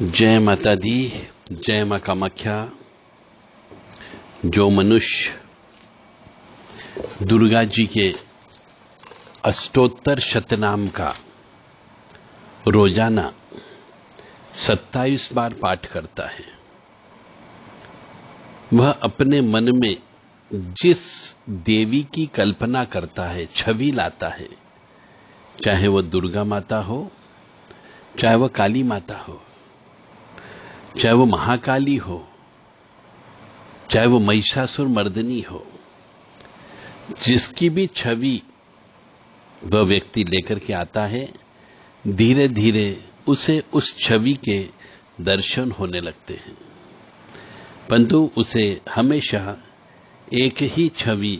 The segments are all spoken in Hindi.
जय माता दी, जय मां कामाख्या। जो मनुष्य दुर्गा जी के अष्टोत्तर शतनाम का रोजाना 27 बार पाठ करता है, वह अपने मन में जिस देवी की कल्पना करता है, छवि लाता है, चाहे वह दुर्गा माता हो, चाहे वह काली माता हो, चाहे वो महाकाली हो, चाहे वो महिषासुर मर्दिनी हो, जिसकी भी छवि वह व्यक्ति लेकर के आता है, धीरे धीरे उसे उस छवि के दर्शन होने लगते हैं। परंतु उसे हमेशा एक ही छवि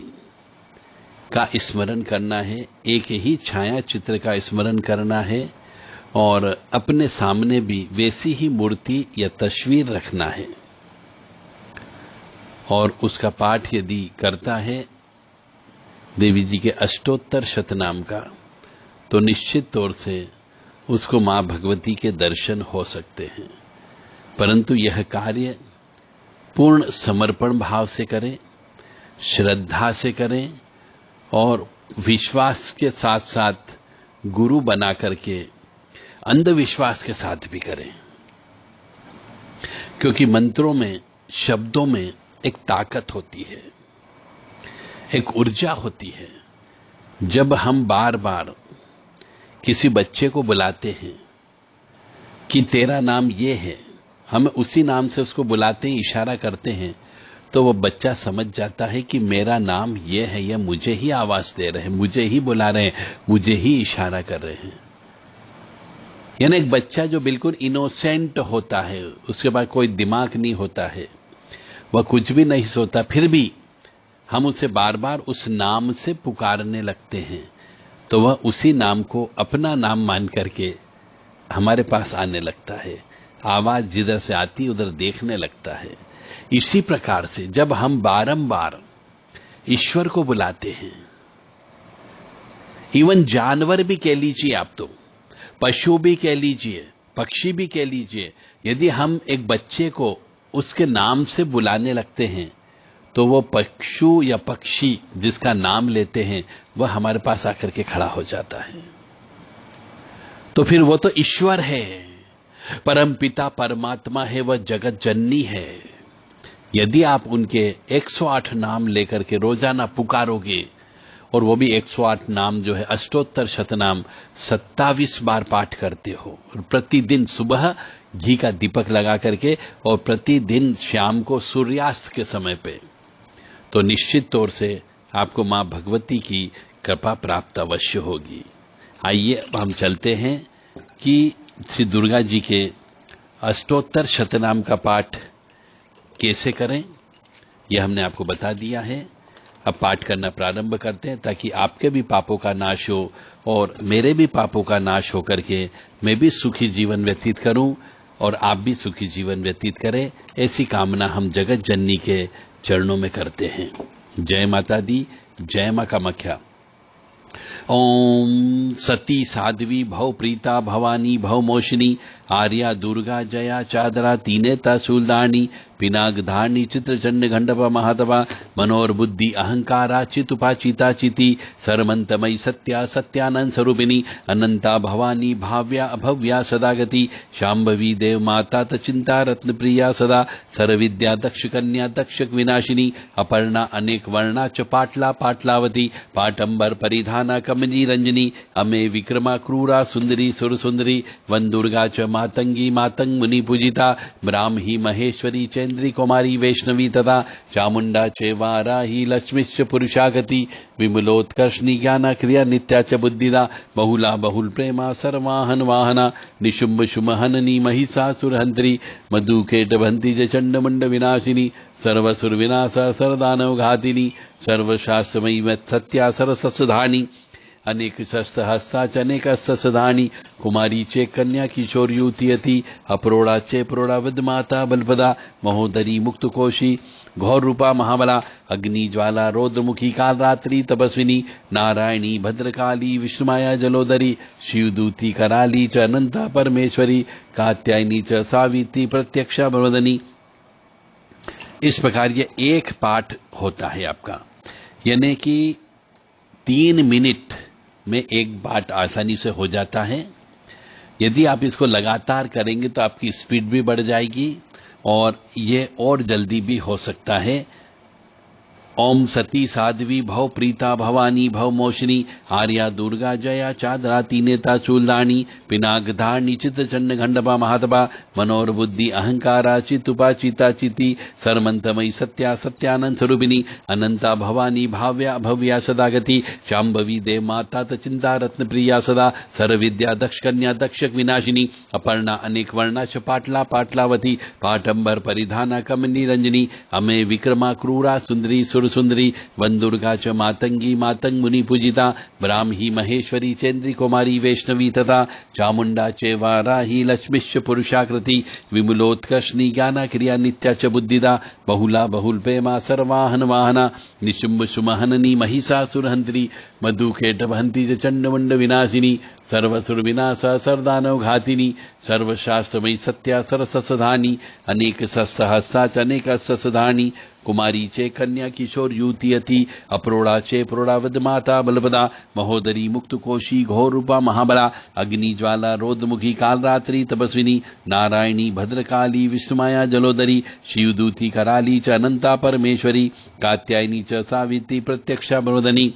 का स्मरण करना है, एक ही छाया चित्र का स्मरण करना है और अपने सामने भी वैसी ही मूर्ति या तस्वीर रखना है। और उसका पाठ यदि करता है देवी जी के अष्टोत्तर शतनाम का, तो निश्चित तौर से उसको मां भगवती के दर्शन हो सकते हैं। परंतु यह कार्य पूर्ण समर्पण भाव से करें, श्रद्धा से करें और विश्वास के साथ साथ गुरु बना करके अंधविश्वास के साथ भी करें। क्योंकि मंत्रों में, शब्दों में एक ताकत होती है, एक ऊर्जा होती है। जब हम बार बार किसी बच्चे को बुलाते हैं कि तेरा नाम ये है, हम उसी नाम से उसको बुलाते हैं, इशारा करते हैं, तो वो बच्चा समझ जाता है कि मेरा नाम ये है, ये मुझे ही आवाज दे रहे हैं, मुझे ही बुला रहे हैं, मुझे ही इशारा कर रहे हैं। यानी एक बच्चा जो बिल्कुल इनोसेंट होता है, उसके पास कोई दिमाग नहीं होता है, वह कुछ भी नहीं सोता, फिर भी हम उसे बार बार उस नाम से पुकारने लगते हैं, तो वह उसी नाम को अपना नाम मान करके हमारे पास आने लगता है। आवाज जिधर से आती उधर देखने लगता है। इसी प्रकार से जब हम बारंबार ईश्वर को बुलाते हैं, इवन जानवर भी कह लीजिए, आप तो पशु भी कह लीजिए, पक्षी भी कह लीजिए, यदि हम एक बच्चे को उसके नाम से बुलाने लगते हैं, तो वो पशु या पक्षी जिसका नाम लेते हैं, वह हमारे पास आकर के खड़ा हो जाता है। तो फिर वो तो ईश्वर है, परम पिता परमात्मा है, वह जगत जननी है। यदि आप उनके 108 नाम लेकर के रोजाना पुकारोगे, और वो भी 108 नाम जो है अष्टोत्तर शतनाम 27 बार पाठ करते हो, और प्रतिदिन सुबह घी का दीपक लगा करके और प्रतिदिन शाम को सूर्यास्त के समय पे, तो निश्चित तौर से आपको मां भगवती की कृपा प्राप्त अवश्य होगी। आइए अब हम चलते हैं कि श्री दुर्गा जी के अष्टोत्तर शतनाम का पाठ कैसे करें, यह हमने आपको बता दिया है। अब पाठ करना प्रारंभ करते हैं, ताकि आपके भी पापों का नाश हो और मेरे भी पापों का नाश हो करके मैं भी सुखी जीवन व्यतीत करूं और आप भी सुखी जीवन व्यतीत करें, ऐसी कामना हम जगत जननी के चरणों में करते हैं। जय माता दी, जय मां कामाख्या। ओम सती साध्वी भव प्रीता भवानी भव मोशिनी आर्या दुर्गा जया चादरा तीनेता शूलदानी पिनाक धारणी चित्रचंड घंडप महातवा मनोर्बुद्धि अहंकारा चितुपाचिता चिति सर्वमंतमयी सत्या सत्यानंद स्वरूपिणी अनंता भवानी भाव्या अभव्या सदागति शांभवी देव माता तचिंता रत्न प्रिया सदा सर्वविद्या दक्ष कन्या दक्षक विनाशिनी अपर्णा अनेक वर्णा च पाटला पाटलावती पाटंबर परिधाना कमनी रंजनी अमे विक्रमा क्रूरा सुंदरी सुरसुंदरी वन दुर्गा च मातंगी मातंग मुनि पूजिता ब्राह्मी महेश्वरी चैन्द्री कुमारी वैष्णवी तथा चामुंडा चेवाराही लक्ष्मीश्च पुरुषागति विमलोत्कर्षणी ज्ञाना क्रिया नित्या च बुद्धिदा बहुला बहुल प्रेमा सर्वाहन वाहना निशुंभ शुमहननी महिषासुरहंत्री मधुकेटभंती च चंडमुंड विनाशिनी सर्वसुर विनाशा सरदानव घातिनी सर्वशास्त्रमयी सत्या सरससुधानी अनेक शस्त्र हस्ताच अनेक सदानी कुमारी चे कन्या किशोर युवती अप्रोड़ा चे प्रौढ़ावद माता बलपदा महोदरी मुक्तकोशी घोर रूपा महाबला अग्निज्वाला रौद्रमुखी कालरात्रि तपस्विनी नारायणी भद्रकाली विष्णुमाया जलोदरी शिवदूती कराली च अनंता परमेश्वरी कात्यायनी च सावित्री प्रत्यक्षा प्रवदनी। इस प्रकार ये एक पाठ होता है आपका, यानी कि 3 मिनट में एक पाठ आसानी से हो जाता है। यदि आप इसको लगातार करेंगे तो आपकी स्पीड भी बढ़ जाएगी और ये और जल्दी भी हो सकता है। ओम सती साध्वी भव प्रीता भवानी भव मोशिनी आर्या दुर्गा जया चादरा तीनेता चूलदानी पिनाकधारणी चित्र चंड घंडपा महातपा मनोरबुद्धि अहंकारा चितुपा चिता चिति सरमंतमयी सत्या सत्यानंद स्वरूपिणी अनंता भवानी भाव्या भव्या सदागति शांभवी देव माता चिंता रत्न प्रिया सदा सर्वविद्या दक्ष कन्या दक्षक विनाशिनी अपर्णा अनेक वर्णा च पाटला पाटलावती पाटंबर परिधाना कमनी रंजनी अमे विक्रमा क्रूरा सुंदरी सुंदरी वंदुर्गा च मातंगी मातंग मुनि पूजिता ब्राह्मी महेश्वरी चेन्द्री कुमारी वैष्णवी तथा चामुंडा चे वाराही लक्ष्मीश्च पुरुषाकृति विमलोत्कर्षणी ज्ञाना क्रिया नित्या च बुद्धिदा बहुला बहुल प्रेमा सर्वाहन वाहना निशुंभ सुमहननी महिषासुरहंत्री मधुखेटवहंती च चंडमुंड विनाशिनी सर्वसुर विनाशा सरदानव घातिनी सर्वशास्त्रमयी सत्या सरससधानी अनेक सहस्राच अनेक ससधानी कुमारी चे कन्या किशोर युवती अप्रोड़ा चे प्रौढ़ावद माता बलपदा महोदरी मुक्तकोशी घोर रूपा महाबला अग्निज्वाला रौद्रमुखी कालरात्रि तपस्विनी नारायणी भद्रकाली विष्णुमाया जलोदरी शिवदूती कराली च अनंता परमेश्वरी कात्यायनी च सावित्री प्रत्यक्षा प्रवदनी।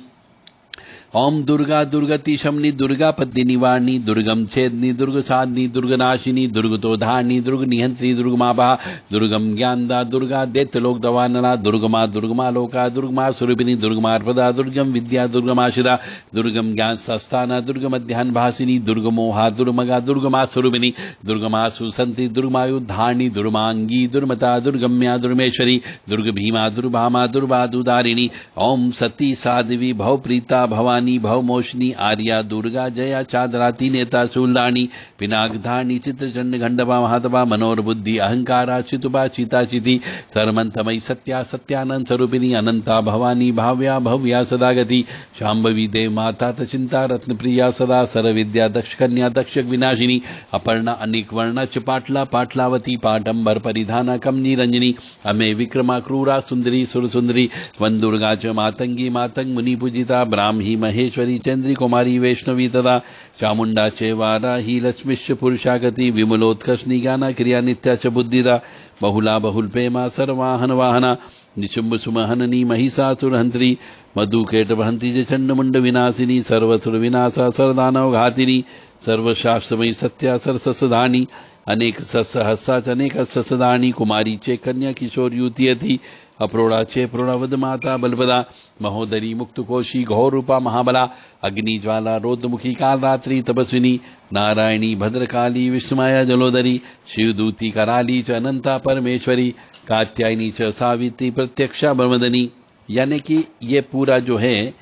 ओम दुर्गा दुर्गति शमनी दुर्गा पद्य निवारणी दुर्गम छेदनी दुर्ग साधनी दुर्गनाशिनी दुर्गतोधारणी दुर्ग निहंत्री दुर्गमाभा दुर्गम ज्ञानदा दुर्गा दैत्यलोक दवानला दुर्गमा दुर्गमा लोका दुर्गमा स्वरूपिणी दुर्गमार्पदा दुर्गम विद्या दुर्गमाशिरा दुर्गम ज्ञान संस्थाना दुर्गम ध्यान भासिनी दुर्गमोहा दुर्मगा दुर्गमा स्वरूपिणी दुर्गमा सुसंति दुर्गमायुधारणी दुर्मांगी दुर्मता दुर्गम्या दुर्मेश्वरी दुर्ग भीमा दुर्भामा दुर्बादुदारिणी ओम सती साध्वी भव प्रीता भवानी भव मोशनी आर्या दुर्गा जया चादराती नेता शूलदानी पिनाकधारणी चित्रचंड घंडपा महातपा मनोरबुद्धि अहंकारा चितुपा चिता चिति सरमंतमयी सत्या सत्यानंद स्वरूपिणी अनंता भवानी भाव्या भव्या सदागति शांभवी देव माता चिंता रत्न प्रिया सदा सर्वविद्या दक्ष कन्या दक्षक विनाशिनी अपर्णा अनेक वर्णा च पाटला पाटलावती पाटंबर परिधाना कमनी रंजनी अमे विक्रमा क्रूरा सुंदरी सुरसुंदरी वंदुर्गा च मातंगी मातंग मुनि पूजिता ब्राह्मी महेश्वरी चंद्री कुमारी वैष्णवी तथा चामुंडा चे वाराही लक्ष्मीश्च पुरुषागति विमलोत्कर्षणी ज्ञाना क्रिया नित्या च बुद्धिदा बहुला बहुल प्रेमा सर्वाहन वाहना निशुंभ सुमहननी महिषासुरहंत्री मधुकेटवहंती च चंडमुंड विनाशिनी सर्वसुर विनाशा सरदानव घातिनी सर्वशास्त्रमयी सत्या सरससधानी अनेक सहस्राच अनेक ससदानी कुमारी चे कन्या किशोर युवती अप्रोड़ा चे प्रौढ़ावद माता बलपदा महोदरी मुक्तकोशी घोर रूपा महाबला अग्निज्वाला रौद्रमुखी कालरात्रि तपस्विनी नारायणी भद्रकाली विष्णुमाया जलोदरी शिवदूती कराली च अनंता परमेश्वरी कात्यायनी च सावित्री प्रत्यक्षा ब्रह्मदनी। यानी कि ये पूरा जो है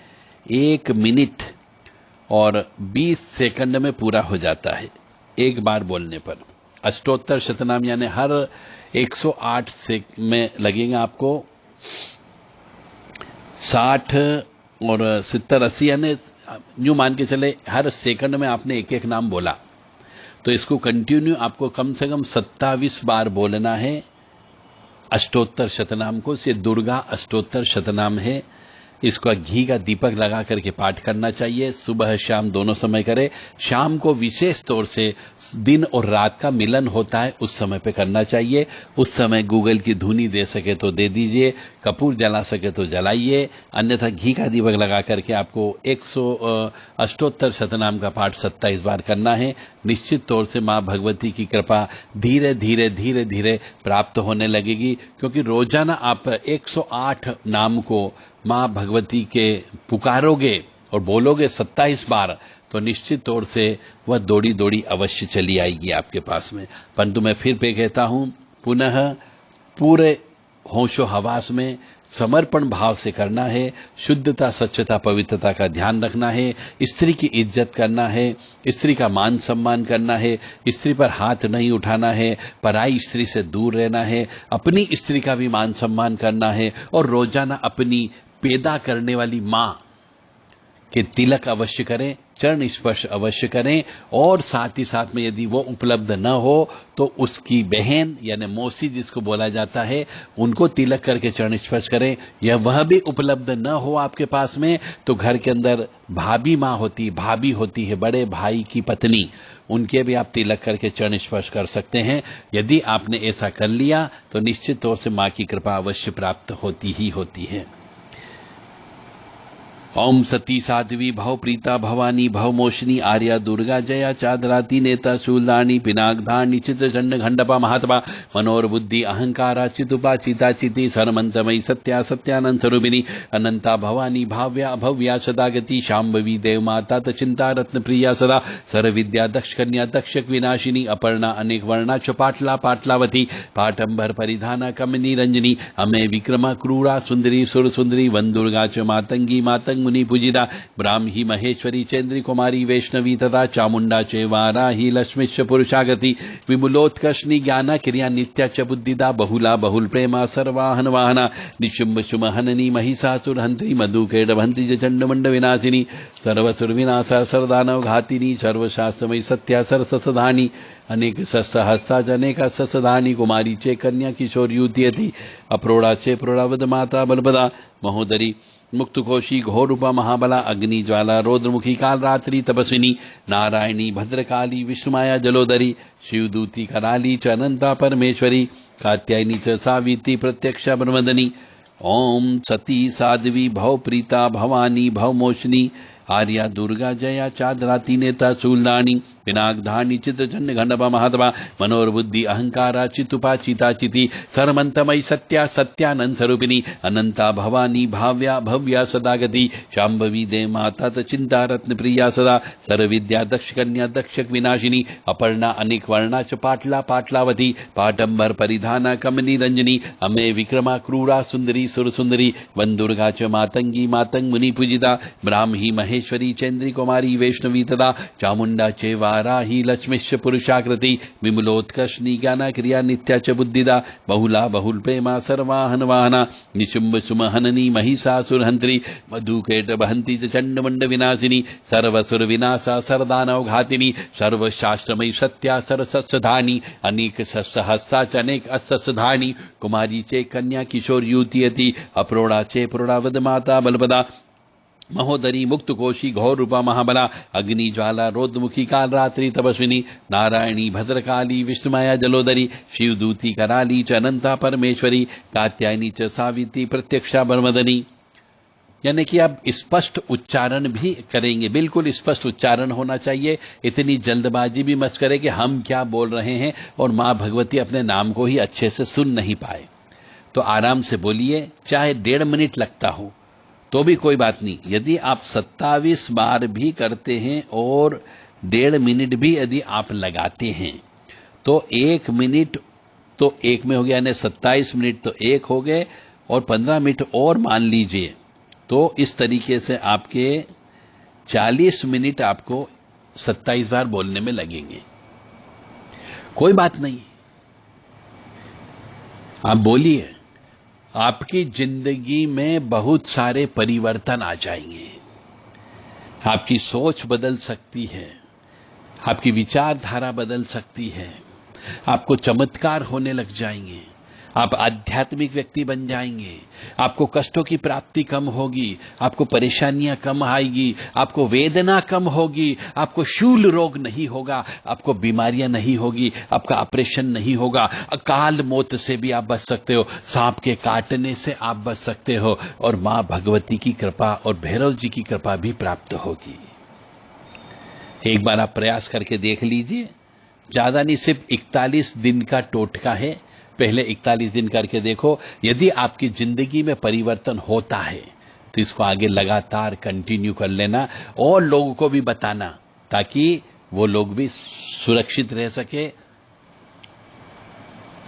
1 मिनट और 20 सेकंड में पूरा हो जाता है एक बार बोलने पर। अष्टोत्तर शतनाम यानी हर 108 से में लगेगा आपको 60 और 70 80 यानी यूं मान के चले हर सेकंड में आपने एक एक नाम बोला तो इसको कंटिन्यू आपको कम से कम 27 बार बोलना है अष्टोत्तर शतनाम को। ये दुर्गा अष्टोत्तर शतनाम है। इसका घी का दीपक लगा करके पाठ करना चाहिए। सुबह शाम दोनों समय करें। शाम को विशेष तौर से दिन और रात का मिलन होता है उस समय पे करना चाहिए। उस समय गूगल की धुनी दे सके तो दे दीजिए, कपूर जला सके तो जलाइए, अन्यथा घी का दीपक लगा करके आपको 100 अष्टोत्तर शतनाम का पाठ 27 बार करना है। निश्चित तौर से मां भगवती की कृपा धीरे धीरे धीरे धीरे प्राप्त होने लगेगी, क्योंकि रोजाना आप 108 नाम को मां भगवती के पुकारोगे और बोलोगे 27 बार तो निश्चित तौर से वह दौड़ी दौड़ी अवश्य चली आएगी आपके पास में। परंतु मैं फिर पे कहता हूं, पुनः पूरे होशो हवास में समर्पण भाव से करना है। शुद्धता, स्वच्छता, पवित्रता का ध्यान रखना है। स्त्री की इज्जत करना है, स्त्री का मान सम्मान करना है, स्त्री पर हाथ नहीं उठाना है, पराई स्त्री से दूर रहना है, अपनी स्त्री का भी मान सम्मान करना है और रोजाना अपनी पैदा करने वाली मां के तिलक अवश्य करें, चरण स्पर्श अवश्य करें और साथ ही साथ में यदि वो उपलब्ध न हो तो उसकी बहन यानी मौसी जिसको बोला जाता है उनको तिलक करके चरण स्पर्श करें। या वह भी उपलब्ध न हो आपके पास में तो घर के अंदर भाभी माँ होती, भाभी होती है, बड़े भाई की पत्नी, उनके भी आप तिलक करके चरण स्पर्श कर सकते हैं। यदि आपने ऐसा कर लिया तो निश्चित तौर से माँ की कृपा अवश्य प्राप्त होती ही होती है। ओम सती साध्वी भव प्रीता भवानी भव मोशिनी आर्या दुर्गा जया चादराती नेता शूलदानी पिनाकधानी चित्रचंड घंडपा महात्मा मनोरबुद्धि अहंकारा चितुपा चिता चिति सरमंतमयी सत्या सत्यानंद स्वरूपिणी अनंता भवानी भाव्या भव्या सदागति शांभवी देव माता चिंता रत्न प्रिया सदा सर्वविद्या दक्ष कन्या दक्षक विनाशिनी अपर्णा अनेक वर्णा च पाटला पाटलावती पाटंबर परिधाना कमनी रंजनी अमे विक्रमा क्रूरा सुंदरी सुर सुंदरी वन दुर्गा च मातंगी मातंग मुनि पूजिता ब्राह्मी महेश्वरी चैन्द्री कुमारी वैष्णवी तथा चामुंडा चेवाराही लक्ष्मीश्च पुरुषागति विमुलोत्कर्षणी ज्ञाना क्रिया नित्या च बुद्धिदा बहुला बहुल प्रेमा सर्वाहन वाहना निशुंभ शुमहननी महिषासुरहंत्री मधुकेटभंत्री चंडमंड विनाशिनी सर्वसुर विनाशा सरदानव घातिनी सर्वशास्त्रमयी सत्या सरसधानी अनेक सहस्ता जनेका ससधानी कुमारी चे कन्या किशोर युतियति अप्रोड़ा चे प्रोड़ावद माता बलपदा महोदरी मुक्तकोशी घोरूपा महाबला अग्नि ज्वाला रौद्रमुखी काल रात्रि तपस्विनी नारायणी भद्रकाली विष्णुमाया जलोदरी शिवदूती कराली च अनंता परमेश्वरी कात्यायनी च सावित्री प्रत्यक्षा ब्रह्मदनी ओम सती साध्वी भव प्रीता भवानी भव मोशिनी आर्या दुर्गा जया चादराती नेता शूलदानी पिनाकधानी चित्रचंड घंडपा महात्मा मनोरबुद्धि अहंकारा चितुपा चिता चिति सरमंतमयी सत्या सत्यानंद स्वरूपिणी अनंता भवानी भाव्या भव्या सदागति शांभवी देव माता चिंता रत्न प्रिया सदा सर्वविद्या दक्ष कन्या दक्षक विनाशिनी अपर्णा अनेक वर्णा च पाटला पाटलावती पाटंबर परिधाना कमनी रंजनी अमे विक्रमा क्रूरा सुंदरी सुर सुंदरी वन दुर्गा च मातंगी मातंग मुनि पूजिता ब्राह्मी महेश्वरी चैन्द्री कुमारी वैष्णवी तथा चामुंडा चेवाराही लक्ष्मीश्च पुरुषाकृति विमुलोत्कर्षणी ज्ञाना क्रिया नित्या च बुद्धिदा बहुला बहुल प्रेमा सर्वाहन वाहना निशुंभ सुमहननी महिषासुरहंत्री मधुकेटभंती च चंडमंड विनाशिनी सर्वसुर विनाशा सरदानव घातिनी सर्वशास्त्रमयी सत्या सरसधानी अनेक सहस्ता च अनेक असधानी कुमारी चे कन्या किशोर युतियति अप्रोड़ा चे प्रोड़ावद माता बलपदा महोदरी मुक्तकोशी घोर रूपा महाबला अग्नि ज्वाला रौद्रमुखी काल रात्रि तपस्विनी नारायणी भद्रकाली विष्णुमाया जलोदरी शिवदूती कराली च अनंता परमेश्वरी कात्यायनी च सावित्री प्रत्यक्षा ब्रह्मदनी। यानी कि आप स्पष्ट उच्चारण भी करेंगे, बिल्कुल स्पष्ट उच्चारण होना चाहिए। इतनी जल्दबाजी भी मत करें कि हम क्या बोल रहे हैं और मां भगवती अपने नाम को ही अच्छे से सुन नहीं पाए। तो आराम से बोलिए, चाहे 1.5 मिनट लगता हो तो भी कोई बात नहीं। यदि आप 27 बार भी करते हैं और 1.5 मिनट भी यदि आप लगाते हैं तो 1 मिनट तो 1 में हो गया, यानी 27 मिनट तो 1 हो गए और 15 मिनट और मान लीजिए तो इस तरीके से आपके 40 मिनट आपको 27 बार बोलने में लगेंगे। कोई बात नहीं, आप बोलिए, आपकी जिंदगी में बहुत सारे परिवर्तन आ जाएंगे। आपकी सोच बदल सकती है, आपकी विचारधारा बदल सकती है, आपको चमत्कार होने लग जाएंगे, आप आध्यात्मिक व्यक्ति बन जाएंगे, आपको कष्टों की प्राप्ति कम होगी, आपको परेशानियां कम आएगी, आपको वेदना कम होगी, आपको शूल रोग नहीं होगा, आपको बीमारियां नहीं होगी, आपका ऑपरेशन नहीं होगा, अकाल मौत से भी आप बच सकते हो, सांप के काटने से आप बच सकते हो और मां भगवती की कृपा और भैरव जी की कृपा भी प्राप्त होगी। एक बार आप प्रयास करके देख लीजिए, ज्यादा नहीं, सिर्फ 41 दिन का टोटका है। पहले 41 दिन करके देखो, यदि आपकी जिंदगी में परिवर्तन होता है तो इसको आगे लगातार कंटिन्यू कर लेना और लोगों को भी बताना ताकि वो लोग भी सुरक्षित रह सके,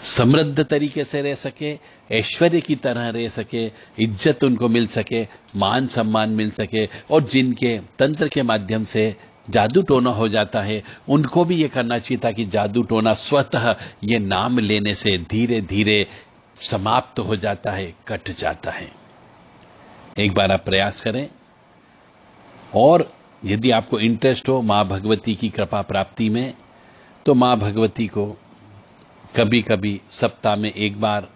समृद्ध तरीके से रह सके, ऐश्वर्य की तरह रह सके, इज्जत उनको मिल सके, मान सम्मान मिल सके, और जिनके तंत्र के माध्यम से जादू टोना हो जाता है उनको भी ये करना चाहिए था कि जादू टोना स्वतः ये नाम लेने से धीरे धीरे समाप्त हो जाता है, कट जाता है। एक बार आप प्रयास करें, और यदि आपको इंटरेस्ट हो मां भगवती की कृपा प्राप्ति में, तो मां भगवती को कभी कभी सप्ताह में एक बार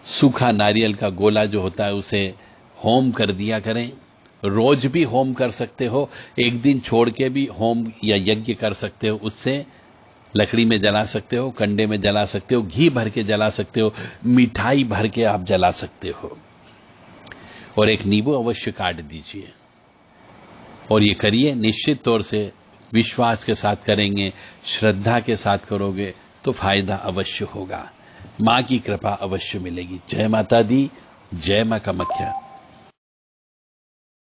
सूखा नारियल का गोला जो होता है उसे होम कर दिया करें। रोज भी होम कर सकते हो, एक दिन छोड़ के भी होम या यज्ञ कर सकते हो। उससे लकड़ी में जला सकते हो, कंडे में जला सकते हो, घी भर के जला सकते हो, मिठाई भर के आप जला सकते हो। और एक नींबू अवश्य काट दीजिए, और ये करिए। निश्चित तौर से विश्वास के साथ करेंगे, श्रद्धा के साथ करोगे तो फायदा अवश्य होगा, मां की कृपा अवश्य मिलेगी। जय माता दी, जय मां कामाख्या।